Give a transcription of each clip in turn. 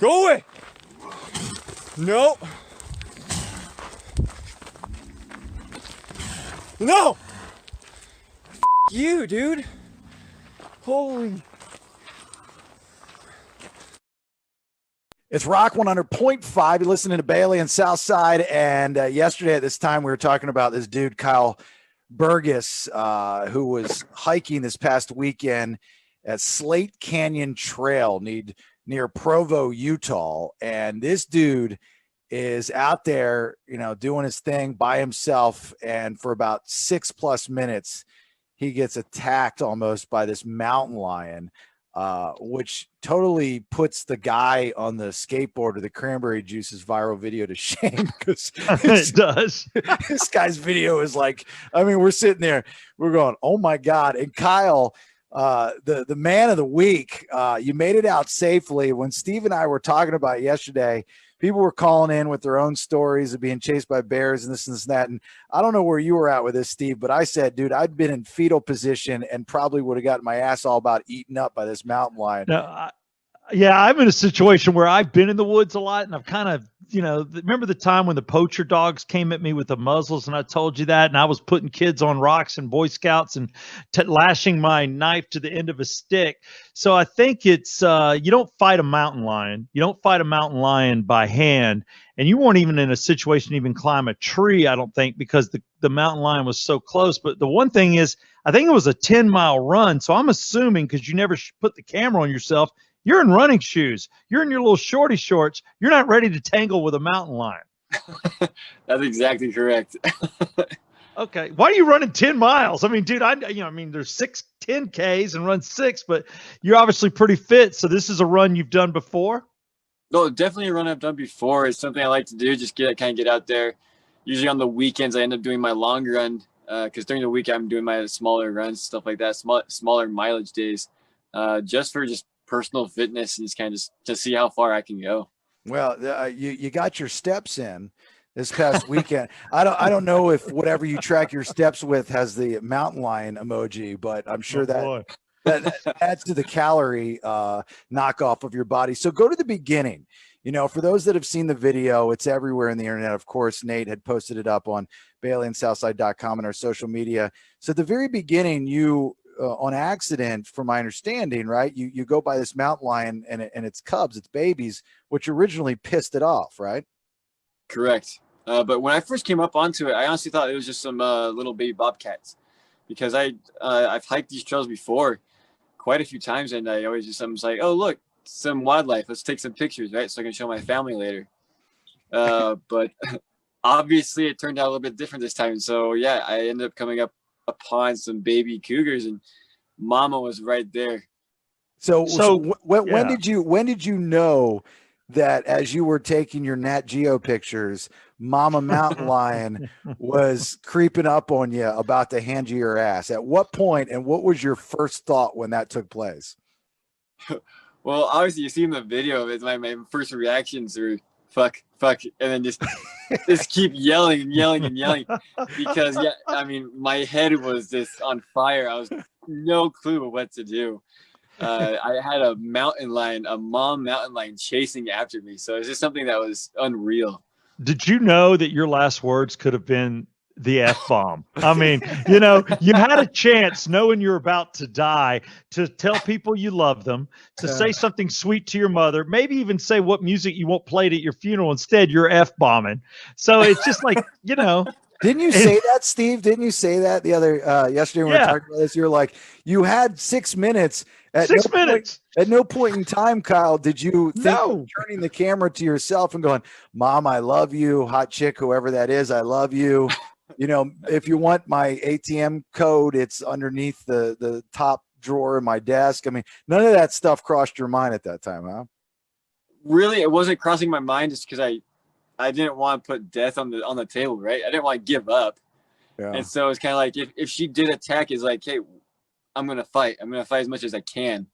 Go away. No. No. F you, dude. Holy. It's Rock 100.5. You're listening to Bailey and Southside. And yesterday at this time, we were talking about this dude, Kyle Burgess, who was hiking this past weekend at Slate Canyon Trail near Provo, Utah. And this dude is out there, doing his thing by himself. And for about 6+ minutes, he gets attacked almost by this mountain lion. Which totally puts the guy on the skateboard of the cranberry juice's viral video to shame, because it does. This guy's video is like, we're sitting there, we're going, oh my God. And Kyle, the man of the week, you made it out safely. When Steve and I were talking about it yesterday, people were calling in with their own stories of being chased by bears and this and that. And I don't know where you were at with this, Steve, but I said, dude, I'd been in fetal position and probably would have gotten my ass all about eaten up by this mountain lion. No, I'm in a situation where I've been in the woods a lot, and I've kind of, remember the time when the poacher dogs came at me with the muzzles, and I told you that, and I was putting kids on rocks and Boy Scouts and lashing my knife to the end of a stick. So I think it's, you don't fight a mountain lion. You don't fight a mountain lion by hand, and you weren't even in a situation to even climb a tree, I don't think, because the mountain lion was so close. But the one thing is, I think it was a 10-mile run, so I'm assuming, because you never put the camera on yourself, you're in running shoes. You're in your little shorty shorts. You're not ready to tangle with a mountain lion. That's exactly correct. Okay. Why are you running 10 miles? Dude, there's 10Ks and run 6, but you're obviously pretty fit. So this is a run you've done before? No, definitely a run I've done before. It's something I like to do. Just get out there. Usually on the weekends, I end up doing my long run because during the week I'm doing my smaller runs, stuff like that, smaller mileage days, just for personal fitness and just kind of to see how far I can go. Well, you got your steps in this past weekend. I don't know if whatever you track your steps with has the mountain lion emoji, but I'm sure that adds to the calorie knockoff of your body. So go to the beginning. For those that have seen the video, it's everywhere in the internet. Of course, Nate had posted it up on BaileyandSouthside.com and our social media. So at the very beginning, you on accident, from my understanding, right? You go by this mountain lion and its cubs, its babies, which originally pissed it off, right? Correct. But when I first came up onto it, I honestly thought it was just some little baby bobcats, because I've hiked these trails before quite a few times, and I always I'm just like, oh look, some wildlife. Let's take some pictures, right? So I can show my family later. But obviously, it turned out a little bit different this time. So yeah, I ended up coming upon some baby cougars, and Mama was right there. So when did you know that as you were taking your Nat Geo pictures, Mama Mountain Lion was creeping up on you, about to hand you your ass? At what point, and what was your first thought when that took place? Well, obviously you see in the video, it's my first reactions are fuck, and then just keep yelling and yelling and yelling, because my head was just on fire. I was no clue what to do. I had a mom mountain lion chasing after me, so it's just something that was unreal. Did you know that your last words could have been the F-bomb? You had a chance, knowing you're about to die, to tell people you love them, to say something sweet to your mother, maybe even say what music you want played at your funeral. Instead, you're F-bombing. So it's just like, Didn't you say that, Steve? Didn't you say that the other yesterday when we were talking about this? You're like, you had 6 minutes. At no point in time, Kyle, did you think of turning the camera to yourself and going, Mom, I love you, hot chick, whoever that is, I love you. If you want my ATM code, it's underneath the top drawer in my desk. None of that stuff crossed your mind at that time, huh? Really, it wasn't crossing my mind, just because I didn't want to put death on the table, right? I didn't want to give up. Yeah. And so it's kind of like, if she did attack, it's like, hey, I'm going to fight. I'm going to fight as much as I can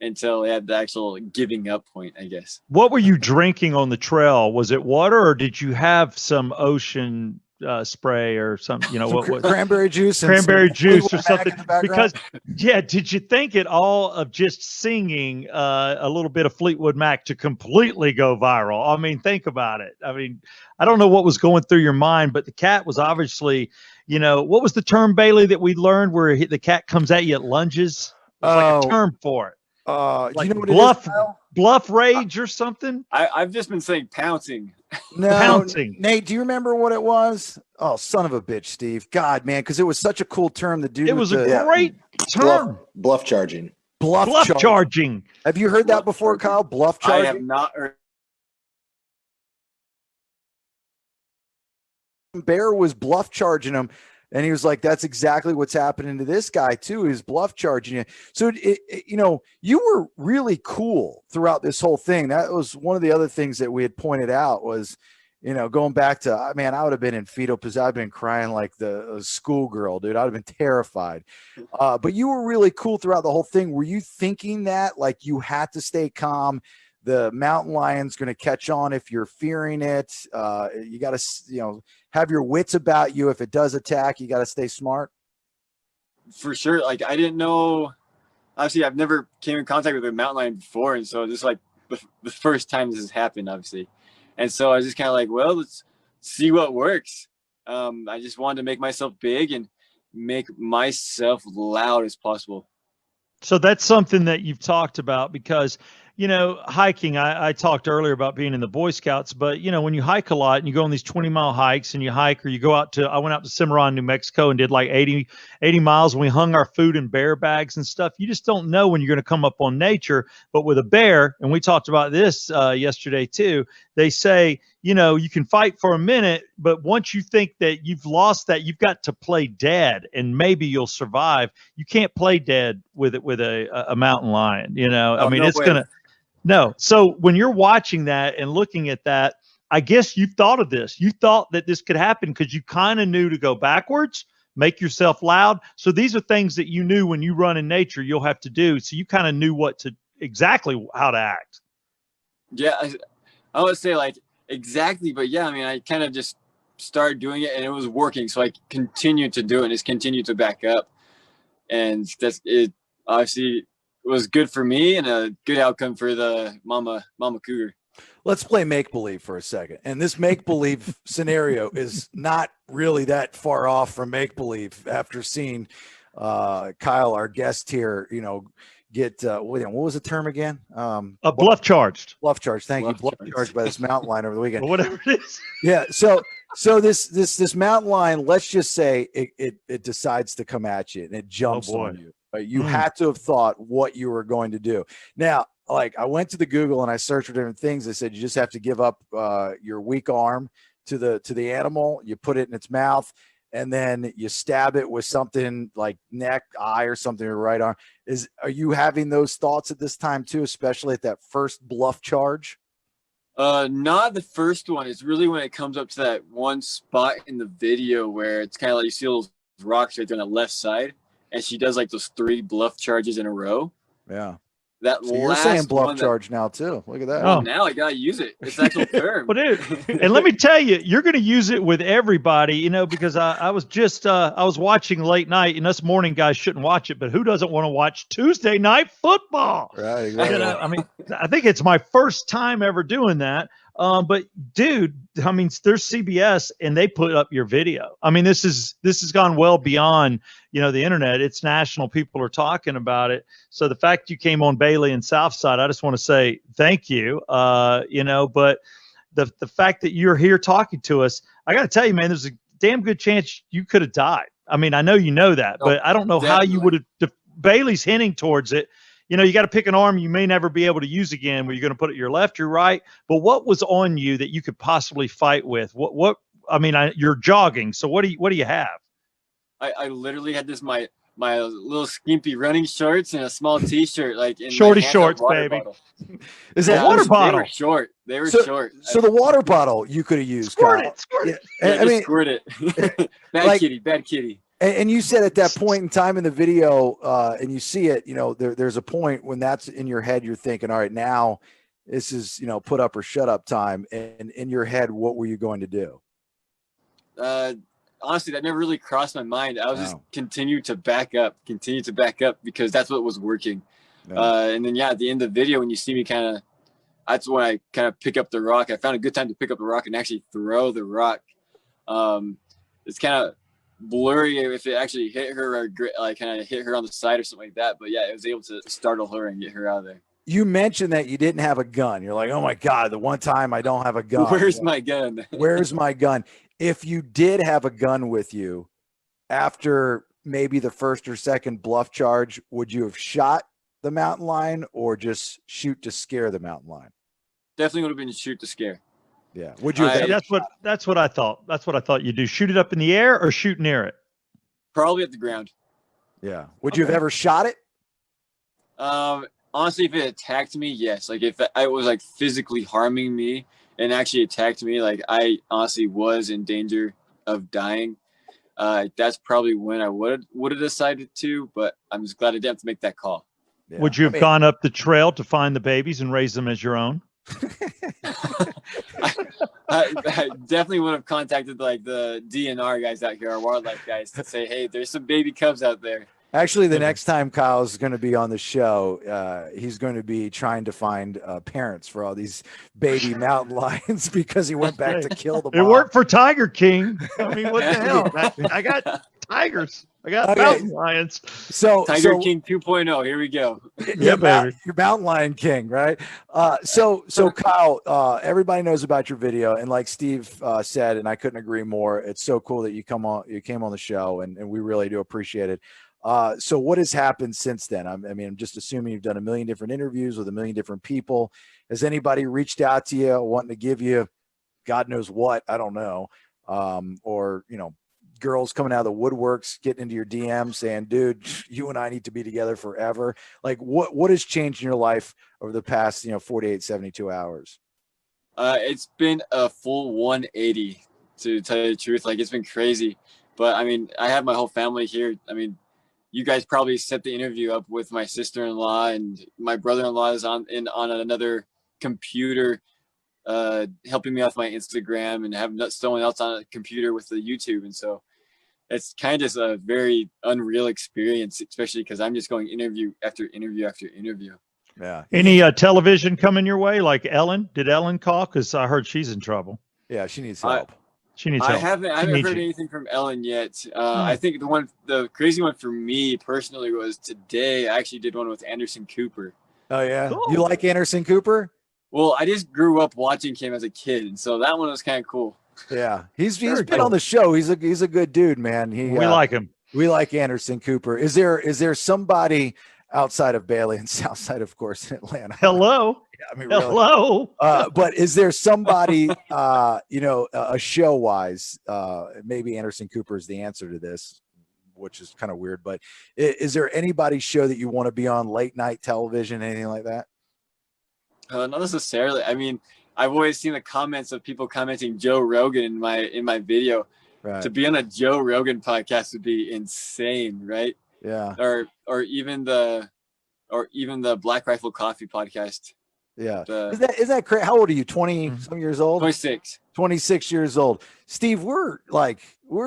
until at the actual giving up point, I guess. What were you drinking on the trail? Was it water, or did you have some ocean spray or some, what cranberry juice, and cranberry some juice or Fleetwood Mac something. in the background? Because did you think at all of just singing a little bit of Fleetwood Mac to completely go viral? I mean, think about it. I mean, I don't know what was going through your mind, but the cat was obviously, what was the term, Bailey, that we learned where the cat comes at you at lunges? There's like a term for it. Do you know what bluff, it is, Kyle? bluff rage or something? I've just been saying pouncing. No, Pouncing. Nate, do you remember what it was? Oh, son of a bitch, Steve. God, man, because it was such a cool term. The dude. It was a great term. Bluff charging. Bluff charging. Have you heard that before, Kyle? Bluff charging. I have not heard. Bear was bluff charging him, and he was like, "That's exactly what's happening to this guy too. Is bluff charging you." So, you were really cool throughout this whole thing. That was one of the other things that we had pointed out was, going back to, man, I would have been in fetal position. I've been crying like the schoolgirl, dude. I'd have been terrified. But you were really cool throughout the whole thing. Were you thinking that like you had to stay calm? The mountain lion's going to catch on if you're fearing it. You got to, have your wits about you. If it does attack, you got to stay smart. For sure. Like, I didn't know. Obviously, I've never came in contact with a mountain lion before. And so this is like the first time this has happened, obviously. And so I was just kind of like, well, let's see what works. I just wanted to make myself big and make myself loud as possible. So that's something that you've talked about because, hiking, I talked earlier about being in the Boy Scouts, but, when you hike a lot and you go on these 20-mile hikes and you hike, or you go I went out to Cimarron, New Mexico and did like 80 miles, and we hung our food in bear bags and stuff. You just don't know when you're going to come up on nature. But with a bear, and we talked about this yesterday too, they say, you can fight for a minute, but once you think that you've lost that, you've got to play dead and maybe you'll survive. You can't play dead with a mountain lion, I mean, it's going to. No. So when you're watching that and looking at that, I guess you thought of this. You thought that this could happen because you kind of knew to go backwards, make yourself loud. So these are things that you knew when you run in nature you'll have to do. So you kind of knew exactly how to act. Yeah, I would say like exactly, but yeah, I mean, I kind of just started doing it and it was working. So I continued to do it and just continued to back up. And that's it. Obviously, it was good for me and a good outcome for the mama cougar. Let's play make-believe for a second. And this make-believe scenario is not really that far off from make-believe after seeing Kyle, our guest here, get what was the term again? Bluff charged. Bluff charged. Thank you. Bluff charged by this mountain lion over the weekend. Well, whatever it is. Yeah. So this mountain lion, let's just say it decides to come at you and it jumps on you. You had to have thought what you were going to do. Now, like I went to the Google and I searched for different things. They said you just have to give up your weak arm to the animal. You put it in its mouth, and then you stab it with something like neck, eye, or something, or right arm. Are you having those thoughts at this time too, especially at that first bluff charge? Not the first one. It's really when it comes up to that one spot in the video where it's kind of like you see those rocks right there on the left side. And she does like those 3 bluff charges in a row. Yeah. That so you're saying bluff charge now too. Look at that. Oh, now I gotta use it. It's actual term. Well, dude, and let me tell you, you're going to use it with everybody, because I was just I was watching late night, and us morning guys shouldn't watch it, but who doesn't want to watch Tuesday night football? Right. Exactly. I mean, I think it's my first time ever doing that. But dude, I mean, there's CBS and they put up your video. I mean, this has gone well beyond, the internet. It's national. People are talking about it. So the fact you came on Bailey and Southside, I just want to say thank you. But the fact that you're here talking to us, I got to tell you, man, there's a damn good chance you could have died. I mean, I know you know that, but I don't know how you would have. Bailey's hinting towards it. You got to pick an arm you may never be able to use again, where you're going to put it your left or right. But what was on you that you could possibly fight with? You're jogging. So what do you have? I literally had this, my little skimpy running shorts and a small t-shirt, like in shorty shorts, baby. Bottle. Is that water bottle? They were short. They were short. So the water bottle you could have used. Squirt Kyle. it. Squirt it. Yeah, I mean, squirt it. Bad kitty. And you said at that point in time in the video, and you see it, there's a point when that's in your head, you're thinking, all right, now this is, put up or shut up time. And in your head, what were you going to do? Honestly, that never really crossed my mind. I was just No. continue to back up because that's what was working. No. And then at the end of the video, when you see me that's when I kind of pick up the rock. I found a good time to pick up the rock and actually throw the rock. It's kind of blurry if it actually hit her or like kind of hit her on the side or something like that. But yeah, it was able to startle her and get her out of there. You mentioned that you didn't have a gun. You're like, oh my God, the one time I don't have a gun. Where's my gun? Where's my gun? If you did have a gun with you after maybe the first or second bluff charge, would you have shot the mountain lion or just shoot to scare the mountain lion? Definitely would have been shoot to scare. Yeah. Would you have That's what I thought. That's what I thought you'd do. Shoot it up in the air or shoot near it? Probably at the ground. Yeah. Would you have ever shot it? Honestly, if it attacked me, yes. Like if it was like physically harming me and actually attacked me, like I honestly was in danger of dying, that's probably when I would have decided to. But I'm just glad I didn't have to make that call. Yeah. Would you have gone up the trail to find the babies and raise them as your own? I definitely would have contacted like the DNR guys out here, our wildlife guys, to say, hey, there's some baby cubs out there. Actually, the next time Kyle's going to be on the show, he's going to be trying to find parents for all these baby mountain lions because he went back to kill them. It worked for Tiger King. I mean, what the hell? I got tigers. I got mountain lions. So Tiger King 2.0. Here we go. Yeah, baby. You're Mountain Lion King, right? So Kyle, everybody knows about your video, and like Steve said, and I couldn't agree more. It's so cool that you came on the show, and we really do appreciate it. So what has happened since then? I mean, I'm just assuming you've done a million different interviews with a million different people. Has anybody reached out to you wanting to give you, God knows what, I don't know, or girls coming out of the woodworks, getting into your DM saying, dude, you and I need to be together forever. Like what has changed in your life over the past, 48, 72 hours? It's been a full 180 to tell you the truth. Like it's been crazy, but I mean, I have my whole family here. I mean, you guys probably set the interview up with my sister-in-law, and my brother-in-law is on another computer, helping me with my Instagram, and having someone else on a computer with the YouTube. And so it's kind of just a very unreal experience, especially because I'm just going interview after interview after interview. Yeah. Any television coming your way, like Ellen? Did Ellen call? Because I heard she's in trouble. Yeah, she needs help. She needs help. I haven't heard anything from Ellen yet. I think the crazy one for me personally was today. I actually did one with Anderson Cooper. Oh yeah, cool. You like Anderson Cooper? Well, I just grew up watching him as a kid, and so that one was kind of cool. Yeah, he's been on the show. He's a good dude, man. We like him. We like Anderson Cooper. Is there somebody outside of Bailey and Southside, of course, in Atlanta? Hello. Yeah, I mean, hello. Really. But is there somebody, a show wise, maybe Anderson Cooper is the answer to this, which is kind of weird, but is there anybody's show that you want to be on, late night television, anything like that? Not necessarily. I mean, I've always seen the comments of people commenting Joe Rogan in my video. Right. To be on a Joe Rogan podcast would be insane, right? Yeah. Or even the Black Rifle Coffee podcast. Yeah. Is that crazy? How old are you? 20 some years old? 26. 26 years old. Steve, we're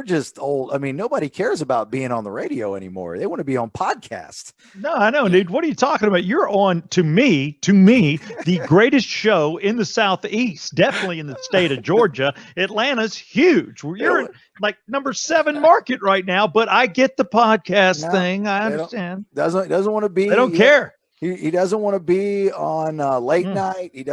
just old. I mean, nobody cares about being on the radio anymore. They want to be on podcast. No, I know, dude. What are you talking about? You're on, to me, the greatest show in the Southeast, definitely in the state of Georgia. Atlanta's huge. You're in like number 7 market right now, but I get the podcast thing. I understand. Doesn't want to be. They don't care. He doesn't want to be on late night. He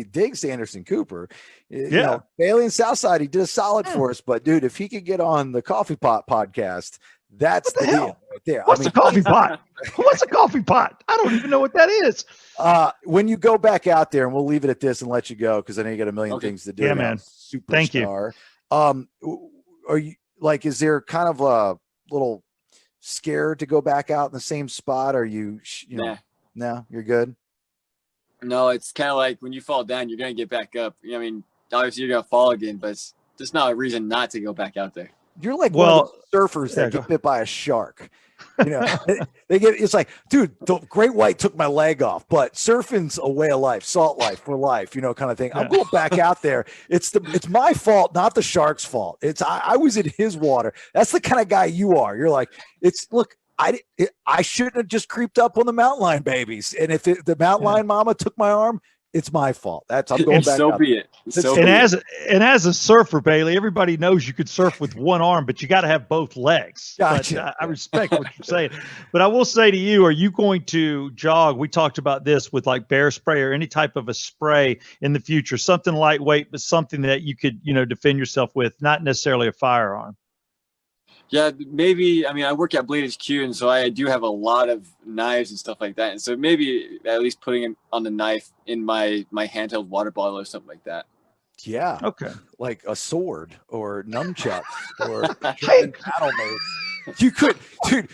digs Anderson Cooper. Bailey and Southside, he did a solid for us. But dude, if he could get on the Coffee Pot podcast, that's the deal right there. What's a coffee pot? What's a coffee pot? I don't even know what that is. When you go back out there, and we'll leave it at this and let you go because I know you got a million things to do. Yeah, man. Superstar. Thank you. Are you like? Is there kind of a little scared to go back out in the same spot? Are you? No, you're good. No, it's kind of like when you fall down, you're gonna get back up. I mean, obviously you're gonna fall again, but it's just not a reason not to go back out there. You're like one Well, of the surfers that go get bit by a shark. You know, they get, it's like, dude, the great white took my leg off, but surfing's a way of life, salt life for life, you know, kind of thing. I'm going back out there. It's my fault, not the shark's fault. I was in his water. That's the kind of guy you are. You're like, look, I shouldn't have just creeped up on the mountain lion babies. And if the mountain lion mama took my arm, it's my fault. I'm going and back. So be it. So be it. As a surfer, Bailey, everybody knows you could surf with one arm, but you got to have both legs. Gotcha. But, I respect what you're saying. But I will say to you, are you going to jog? We talked about this with like bear spray or any type of a spray in the future, something lightweight, but something that you could, defend yourself with, not necessarily a firearm. Yeah, maybe. I mean, I work at Blade HQ, and so I do have a lot of knives and stuff like that. And so maybe at least putting it on the knife in my handheld water bottle or something like that. Yeah. Okay. Like a sword or nunchucks or battle mace. You could, dude.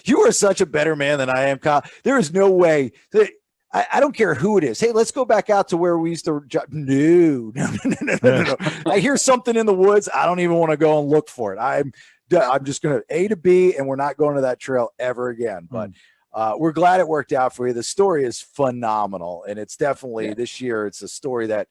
You are such a better man than I am, Kyle. There is no way that. I don't care who it is. Hey, let's go back out to where we used to. No. I hear something in the woods. I don't even want to go and look for it. I'm just going to A to B, and we're not going to that trail ever again. But we're glad it worked out for you. The story is phenomenal, and it's definitely this year. It's a story that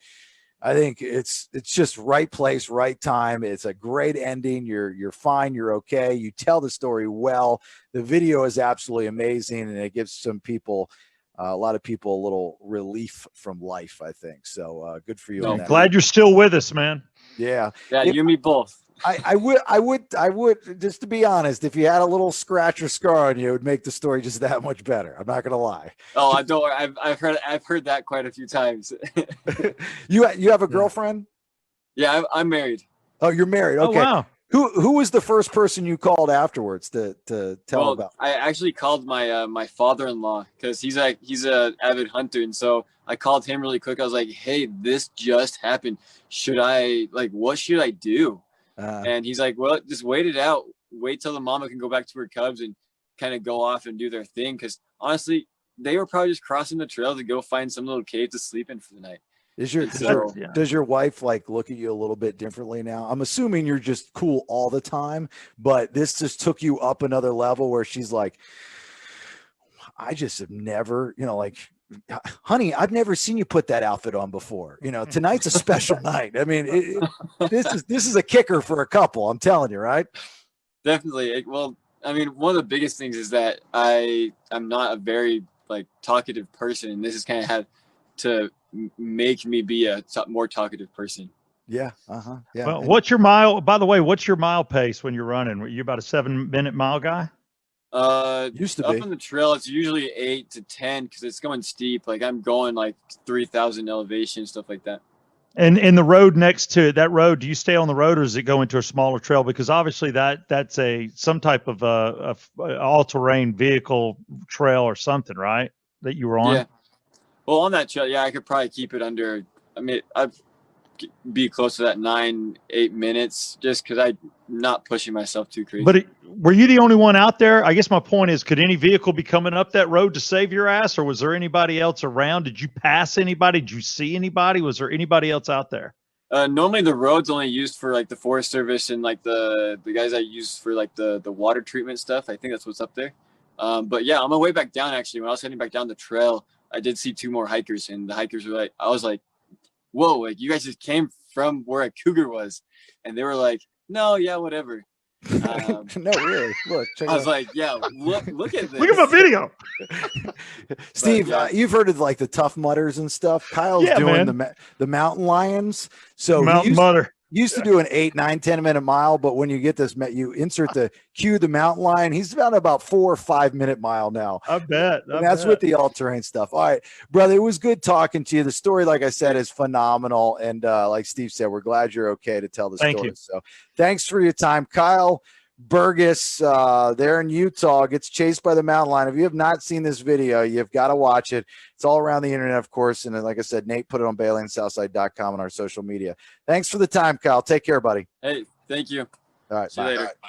I think it's just right place, right time. It's a great ending. You're fine. You're okay. You tell the story well. The video is absolutely amazing, and it gives some people. A lot of people a little relief from life, I think. So good for you. I'm glad you're still with us, man. Yeah, you and me both. I would, just to be honest, if you had a little scratch or scar on you, it would make the story just that much better. I'm not gonna lie. Oh, I don't. I've heard that quite a few times. You have a girlfriend? Yeah, I'm married. Oh, you're married. Okay. Oh, wow. Who was the first person you called afterwards to tell about? I actually called my my father-in-law because he's a avid hunter, and so I called him really quick. I was like, "Hey, this just happened. What should I do?" And he's like, "Well, just wait it out. Wait till the mama can go back to her cubs and kind of go off and do their thing." Because honestly, they were probably just crossing the trail to go find some little cave to sleep in for the night. Does your wife look at you a little bit differently now? I'm assuming you're just cool all the time, but this just took you up another level where she's like, I just have never, honey, I've never seen you put that outfit on before. Tonight's a special night. I mean, this is a kicker for a couple. I'm telling you, right? Definitely. Well, I mean, one of the biggest things is that I'm not a very talkative person, and this has kind of had to make me be a more talkative person. Yeah. Yeah. Well, what's your mile pace when you're running? Were you about a 7-minute mile guy? Used to up be. on the trail, it's usually 8 to 10 because it's going steep. I'm going 3,000 elevation, stuff like that. And in the road next to that road, do you stay on the road or does it go into a smaller trail? Because obviously that's some type of all-terrain vehicle trail or something, right? That you were on. Yeah. Well, on that trail, I could probably keep it under. I mean, I'd be close to that 9-8 minutes, just because I'm not pushing myself too crazy. But were you the only one out there? I guess my point is, could any vehicle be coming up that road to save your ass, or was there anybody else around? Did you pass anybody? Did you see anybody? Was there anybody else out there? Normally, the road's only used for the Forest Service and the guys I use for the water treatment stuff. I think that's what's up there. But yeah, on my way back down, actually, when I was heading back down the trail, I did see 2 more hikers, and the hikers were I was like, whoa, you guys just came from where a cougar was. And they were like, no, yeah, whatever. No, really. Look, check I was like, yeah, look at this. Look at my video. Steve, you've heard of the Tough Mudders and stuff. Kyle's doing the mountain lions. So Mountain Mudder. Used to do an 8, 9, 10-minute mile, but when you get this, you insert the mountain lion. He's about 4 or 5 minute mile now. I bet. And that's with the all-terrain stuff. All right, brother, it was good talking to you. The story, like I said, is phenomenal. And like Steve said, we're glad you're okay to tell the story. Thank you. So thanks for your time. Kyle Burgess there in Utah gets chased by the mountain lion. If you have not seen this video, you've got to watch it. It's all around the internet, of course. And like I said, Nate put it on BaileyandSouthside.com on our social media. Thanks for the time, Kyle. Take care, buddy. Hey, thank you. All right. See you later. Bye.